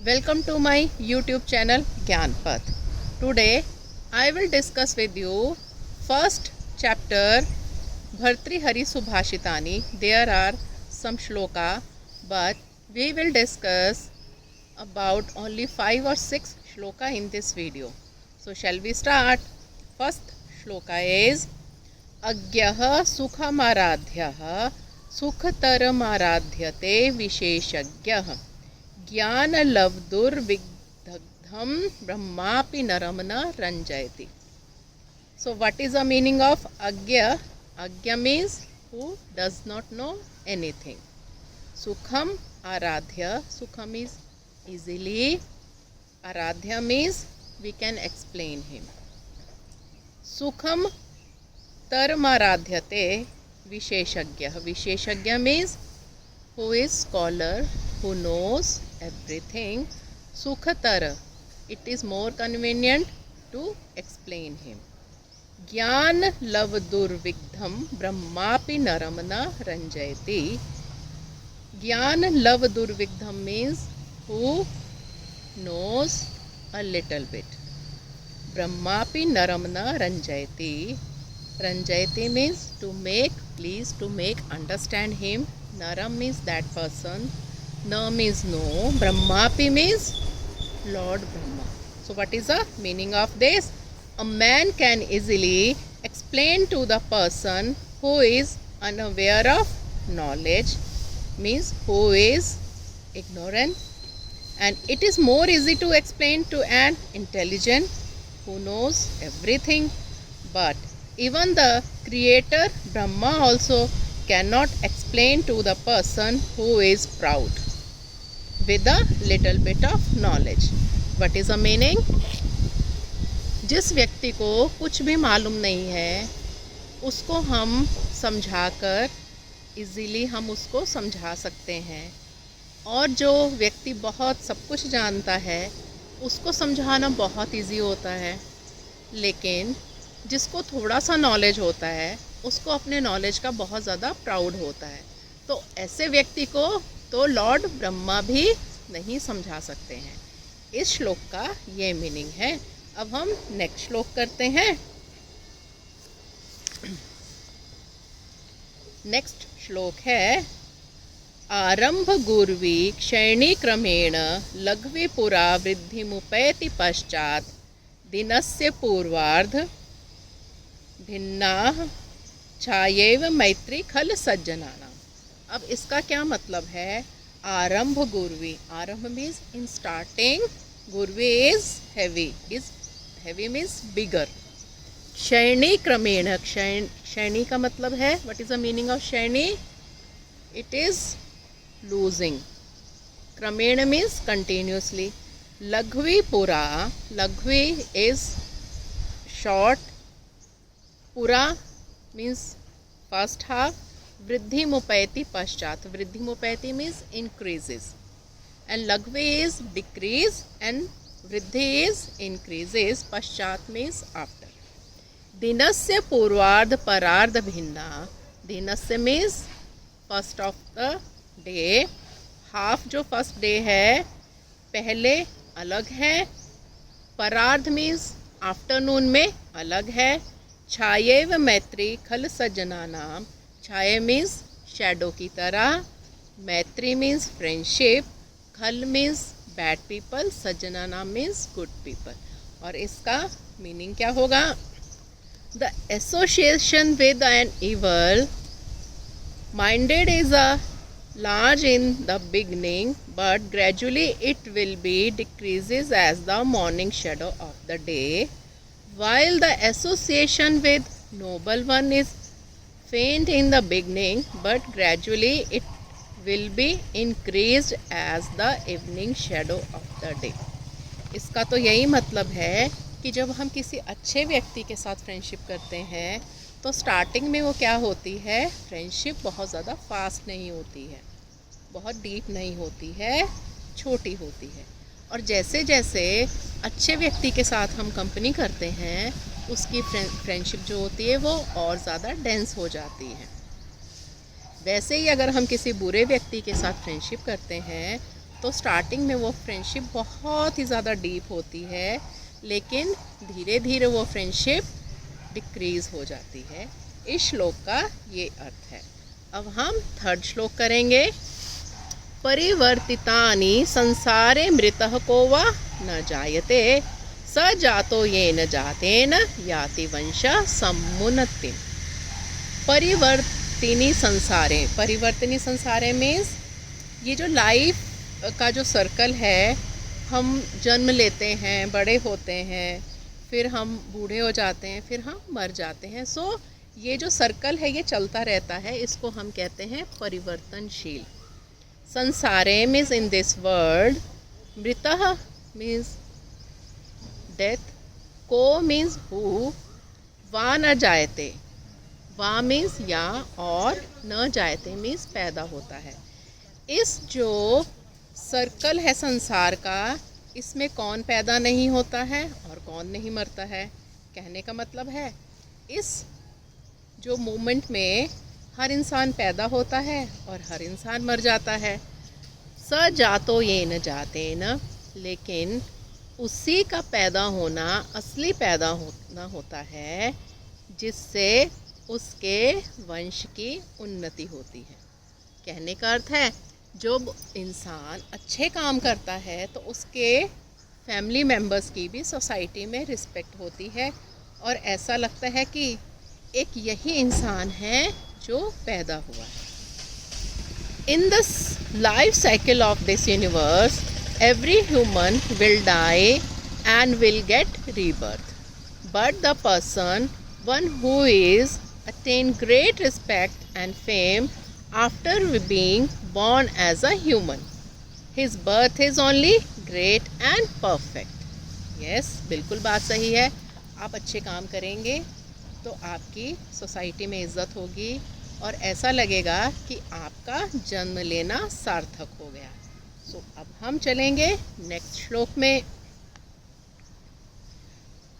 Welcome to my YouTube channel Gyanpath. Today I will discuss with you first chapter Bhartrihari Subhashitani. There are some shloka, but we will discuss about only 5 or 6 shloka in this video. So shall we start? First shloka is Agyah Sukhamaradhyah Sukhtaramaradhyate Visheshagyah ज्ञान लवदुर्विदग्धम ब्रह्मापि नरम न रंजयति. So what is the meaning of agya? Agya means who does not know anything. Sukham aradhya. Sukham is easily. Aradhya means we can explain him. Sukham tarmaradhyate visheshagya. Visheshagya means who is scholar, who knows everything. Sukhatara, it is more convenient to explain him. Gyan lavdurvigdham brahmapi naramana ranjayati. Gyan lavdurvigdham means who knows a little bit. Brahmapi naramana ranjayati. Ranjayati means to make, please, to make understand him. Naram means that person. Na means no. Brahmapi means Lord Brahma. So what is the meaning of this? A man can easily explain to the person who is unaware of knowledge, means who is ignorant, and it is more easy to explain to an intelligent who knows everything. But even the creator Brahma also cannot explain to the person who is proud with a little bit of knowledge. What is the meaning? जिस व्यक्ति को कुछ भी मालूम नहीं है उसको हम समझाकर इजीली हम उसको समझा सकते हैं, और जो व्यक्ति बहुत सब कुछ जानता है उसको समझाना बहुत इजी होता है. लेकिन जिसको थोड़ा सा नॉलेज होता है उसको अपने नॉलेज का बहुत ज़्यादा प्राउड होता है. तो ऐसे व्यक्ति को तो लॉर्ड ब्रह्मा भी नहीं समझा सकते हैं. इस श्लोक का ये मीनिंग है. अब हम नेक्स्ट श्लोक करते हैं. नेक्स्ट श्लोक है आरंभ गुर्वी क्षैणी क्रमेण लघ्वी पुरा वृद्धि मुपैति पश्चात दिनस्य पूर्वार्ध भिन्ना छायैव मैत्री खल सज्जनानाम. अब इसका क्या मतलब है? आरंभ गुर्वी. आरंभ मीन्स इन स्टार्टिंग. गुर्वी इज हैवी मीन्स बिगर. क्षैणी क्रमेण. क्षैणी का मतलब है, what is the meaning of क्षैणी? It is losing. क्रमेण मीन्स कंटिन्यूसली. लघ्वी पुरा. लघ्वी इज शॉर्ट. पुरा means first half. वृद्धि मुपैति पश्चात. वृद्धि मुपैति means increases, and लघ्वी is decrease and वृद्धि is increases. पश्चात means after. दिनस्य पूर्वार्ध परार्ध भिन्ना. दिनस्य means first of the day. Half जो फर्स्ट डे है पहले अलग है. परार्ध means आफ्टरनून में अलग है. छायैव मैत्री खल सज्जना नाम. छाये मीन्स शैडो की तरह. मैत्री मीन्स फ्रेंडशिप. खल मीन्स बैड पीपल. सज्जना नाम मीन्स गुड पीपल. और इसका मीनिंग क्या होगा? The association with an evil minded is a large in the beginning, but gradually it will be decreases as the morning shadow of the day, while the association with noble one is faint in the beginning, but gradually it will be increased as the evening shadow of the day. इसका तो यही मतलब है कि जब हम किसी अच्छे व्यक्ति के साथ फ्रेंडशिप करते हैं तो स्टार्टिंग में वो क्या होती है? फ्रेंडशिप बहुत ज़्यादा फास्ट नहीं होती है, बहुत डीप नहीं होती है, छोटी होती है. और जैसे जैसे अच्छे व्यक्ति के साथ हम कंपनी करते हैं उसकी फ्रेंडशिप जो होती है वो और ज़्यादा डेंस हो जाती है. वैसे ही अगर हम किसी बुरे व्यक्ति के साथ फ्रेंडशिप करते हैं तो स्टार्टिंग में वो फ्रेंडशिप बहुत ही ज़्यादा डीप होती है, लेकिन धीरे धीरे वो फ्रेंडशिप डिक्रीज़ हो जाती है। इस श्लोक का ये अर्थ है। अब हम थर्ड श्लोक करेंगे। परिवर्तितानि संसारे मृतः को वा न जायते स जातो येन जातेन याति वंशः समुन्नतिम्। परिवर्तिनी संसारे मीन्स ये जो लाइफ का जो सर्कल है, हम जन्म लेते हैं, बड़े होते हैं, फिर हम बूढ़े हो जाते हैं, फिर हम मर जाते हैं। सो ये जो सर्कल है ये चलता रहता है, इसको हम कहते हैं परिवर्तनशील। संसारे मीन्स इन दिस वर्ल्ड, मृतः मीन्स डेथ, को मीन्स हु, वा न जायते, वा मीन्स या, और न जायते मीन्स पैदा होता है। इस जो सर्कल है संसार का, इसमें कौन पैदा नहीं होता है और कौन नहीं मरता है। कहने का मतलब है इस जो मोमेंट में हर इंसान पैदा होता है और हर इंसान मर जाता है। स जातो ये न जाते न, लेकिन उसी का पैदा होना असली पैदा होना होता है जिससे उसके वंश की उन्नति होती है। कहने का अर्थ है जब इंसान अच्छे काम करता है तो उसके फैमिली मेम्बर्स की भी सोसाइटी में रिस्पेक्ट होती है, और ऐसा लगता है कि एक यही इंसान है जो पैदा हुआ है। In this life cycle of this universe, every human will die and will get rebirth, but the person, one who is attained great respect and fame after being born as a human, his birth is only great and perfect. Yes, बिल्कुल बात सही है। आप अच्छे काम करेंगे तो आपकी सोसाइटी में इज्जत होगी और ऐसा लगेगा कि आपका जन्म लेना सार्थक हो गया। सो अब हम चलेंगे नेक्स्ट श्लोक में।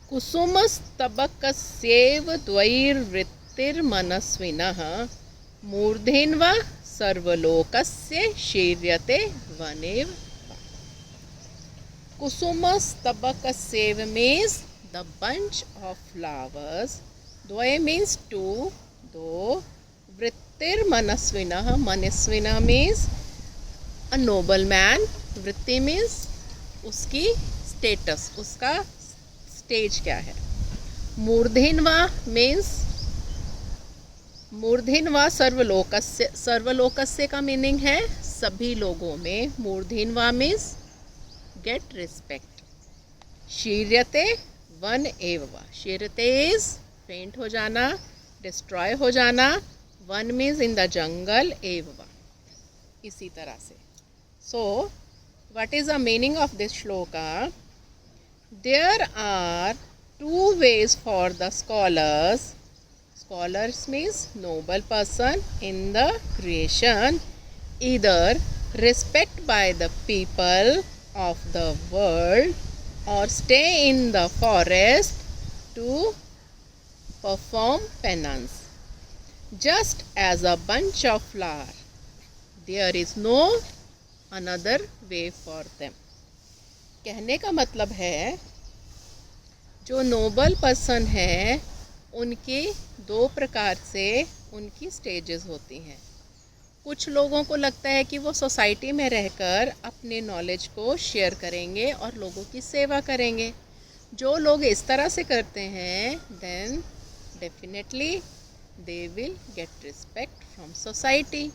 कुसुमस्तबकस्येव द्वैर्वृत्तिर्मनस्विनः मूर्धन्यः सर्वलोकस्य शीर्यते वनेव। कुसुमस्तबकस्येव means the bunch of flowers, द्वै means two, दो, वृत्तिर्मनस्विनः, मनस्विनः means a noble man, वृत्ति मीन्स उसकी स्टेटस, उसका स्टेज क्या है। मूर्धन्यः मीन्स, मूर्धन्यः सर्वलोकस्य, सर्वलोकस्य का मीनिंग है सभी लोगों में। मूर्धन्यः मीन्स गेट रिस्पेक्ट। शीर्यते वन एव, शीर्यते इज फेंट हो जाना, डिस्ट्रॉय हो जाना, one means in the jungle, एव इसी तरह से। So, what is the meaning of this shloka? There are two ways for the scholars. Scholars means noble person in the creation. Either respect by the people of the world or stay in the forest to perform penance. Just as a bunch of flowers, there is no another way for them. कहने का मतलब है जो Nobel person है उनकी दो प्रकार से उनकी स्टेजेस होती हैं। कुछ लोगों को लगता है कि वो सोसाइटी में रहकर अपने नॉलेज को शेयर करेंगे और लोगों की सेवा करेंगे। जो लोग इस तरह से करते हैं then definitely they will get respect from society.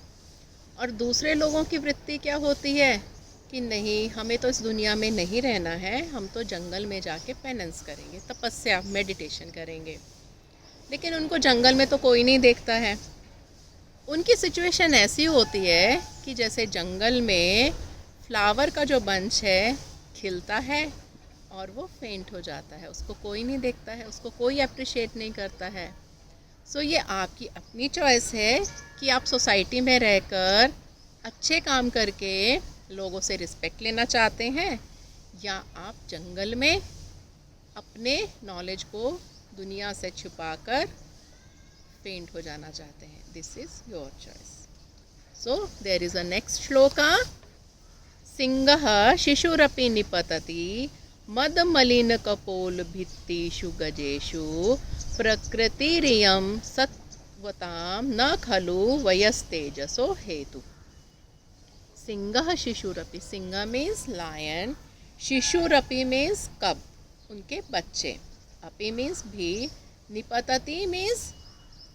और दूसरे लोगों की वृत्ति क्या होती है कि नहीं, हमें तो इस दुनिया में नहीं रहना है, हम तो जंगल में जाके पेनेंस करेंगे, तपस्या, मेडिटेशन करेंगे। लेकिन उनको जंगल में तो कोई नहीं देखता है। उनकी सिचुएशन ऐसी होती है कि जैसे जंगल में फ्लावर का जो बंच है खिलता है और वो फेंट हो जाता है, उसको कोई नहीं देखता है, उसको कोई अप्रिशिएट नहीं करता है। सो ये आपकी अपनी चॉइस है कि आप सोसाइटी में रहकर अच्छे काम करके लोगों से रिस्पेक्ट लेना चाहते हैं या आप जंगल में अपने नॉलेज को दुनिया से छुपाकर फेंट हो जाना चाहते हैं। This is your choice. So there is a next shloka. सिंहः शिशुरपि निपतति मदमलिनकपोलभित्तिषु गजेषु प्रकृतिरियं सत्वतां न खलु वयस्तेजसो हेतु। सिंहः शिशुरपि, सिंह मीन्स लायन, शिशुरपि मीन्स कब, उनके बच्चे, अपि मीन्स भी, निपतति means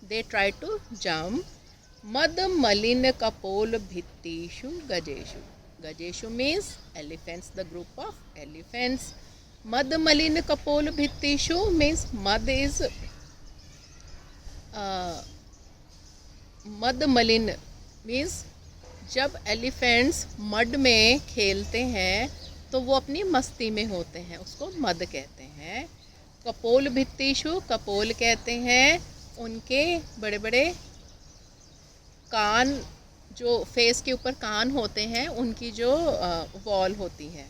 they try to jump, मद मलिन कपोल भित्तिषु गजेषु, गजेषु means elephants, the group of elephants. मद मलिन कपोल भित्तिषु मीन्स मद इज मद मलिन मीन्स जब एलिफेंट्स मड में खेलते हैं तो वो अपनी मस्ती में होते हैं, उसको मद कहते हैं। कपोल भित्तिषु, कपोल कहते हैं उनके बड़े बड़े कान, जो फेस के ऊपर कान होते हैं, उनकी जो वॉल होती है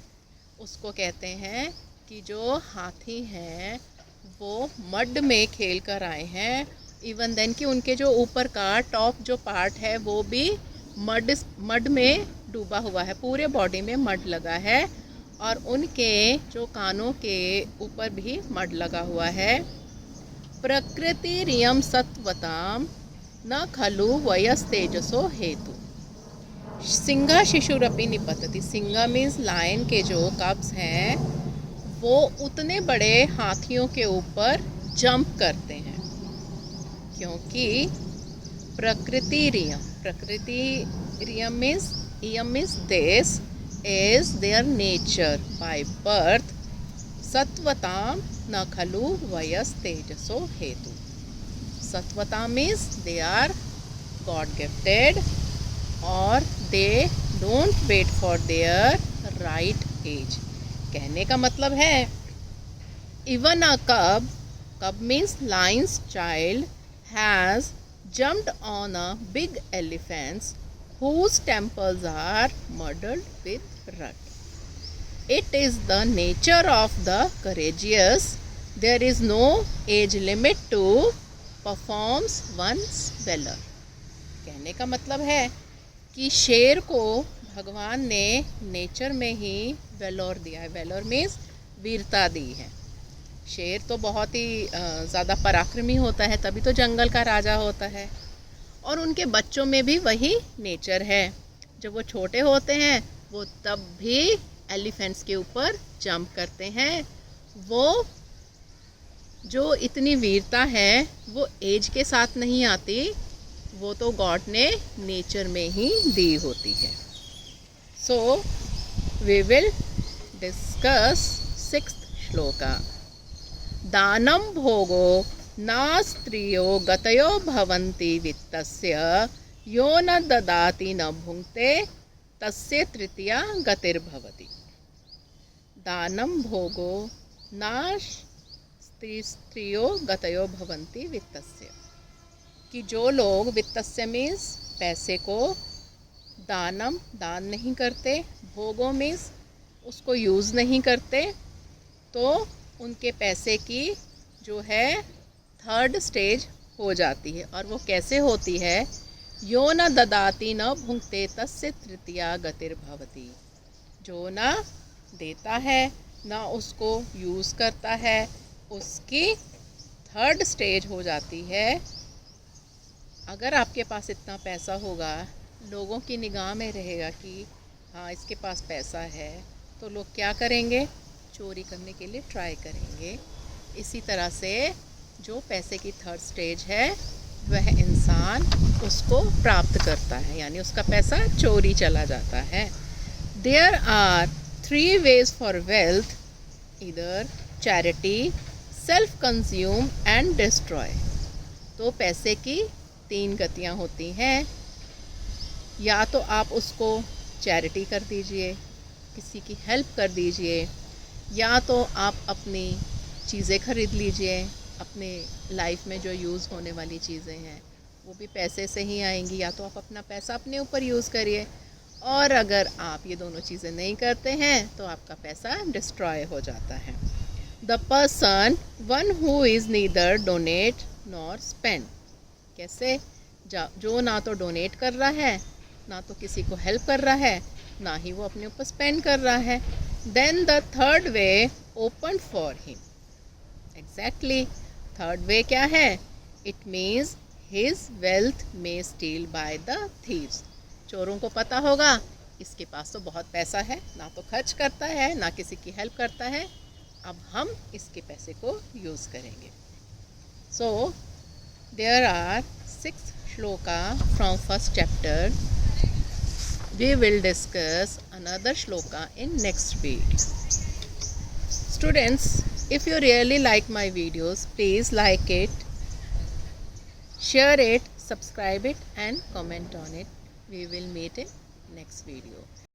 उसको कहते हैं कि जो हाथी हैं वो मड में खेल कर आए हैं। इवन देन कि उनके जो ऊपर का टॉप जो पार्ट है वो भी मड में डूबा हुआ है, पूरे बॉडी में मड लगा है, और उनके जो कानों के ऊपर भी मड लगा हुआ है। प्रकृति रियम सत्वताम न खलु वयस्तेजसो हेतु। सिंह शिशुरपि निपतति, सिंह मीन्स लायन के जो कब्स हैं वो उतने बड़े हाथियों के ऊपर जंप करते हैं, क्योंकि प्रकृति रियम means this is their nature by birth, satvatam na khalu vayas tejaso hetu. Satvatam means they are God gifted or they don't wait for their right age. कहने का मतलब है even a cub means lion's child has jumped on a big elephant whose temples are muddled with rut. It is the nature of the courageous. There is no age limit to perform one's valor. कहने का मतलब है कि शेर को भगवान ने nature में ही वेलोर दिया है। वेलोर मीन्स वीरता दी है। शेर तो बहुत ही ज़्यादा पराक्रमी होता है, तभी तो जंगल का राजा होता है, और उनके बच्चों में भी वही नेचर है। जब वो छोटे होते हैं वो तब भी एलिफेंट्स के ऊपर जंप करते हैं। वो जो इतनी वीरता है वो एज के साथ नहीं आती, वो तो गॉड ने नेचर में ही दी होती है। So we will discuss 6th shloka. दानं भोगो ना स्त्रियो गतयो भवन्ति वित्तस्य यो न ददाति न भुङ्क्ते तस्य तृतीया गतिर्भवति। दानं भोगो ना स्त्रियो गतयो भवन्ति वित्तस्य, कि जो लोग वित्तस्य मीन्स पैसे को, दानम दान नहीं करते, भोगो मीन्स उसको यूज़ नहीं करते, तो उनके पैसे की जो है 3rd स्टेज हो जाती है। और वो कैसे होती है? यो न ददाति न भुङ्क्ते तस्य तृतीया गतिर्भवति। जो ना देता है ना उसको यूज़ करता है, उसकी 3rd स्टेज हो जाती है। अगर आपके पास इतना पैसा होगा, लोगों की निगाह में रहेगा कि हाँ इसके पास पैसा है, तो लोग क्या करेंगे? चोरी करने के लिए ट्राई करेंगे। इसी तरह से जो पैसे की 3rd स्टेज है वह इंसान उसको प्राप्त करता है, यानी उसका पैसा चोरी चला जाता है। There are 3 ways for wealth, इधर charity, self consume and destroy. तो पैसे की 3 गतियाँ होती हैं। या तो आप उसको चैरिटी कर दीजिए, किसी की हेल्प कर दीजिए, या तो आप अपनी चीज़ें खरीद लीजिए। अपने लाइफ में जो यूज़ होने वाली चीज़ें हैं वो भी पैसे से ही आएंगी। या तो आप अपना पैसा अपने ऊपर यूज़ करिए, और अगर आप ये दोनों चीज़ें नहीं करते हैं तो आपका पैसा डिस्ट्रॉय हो जाता है। The person one who is neither donate nor spend. कैसे? जो ना तो डोनेट कर रहा है, ना तो किसी को हेल्प कर रहा है, ना ही वो अपने ऊपर स्पेंड कर रहा है। Then the third way open for him. Exactly, third way क्या है? It means his wealth may steal by the thieves. चोरों को पता होगा इसके पास तो बहुत पैसा है, ना तो खर्च करता है ना किसी की हेल्प करता है, अब हम इसके पैसे को यूज़ करेंगे। So there are 6 shloka from first chapter. We will discuss another shloka in next video. Students, if you really like my videos, please like it, share it, subscribe it and comment on it. We will meet in next video.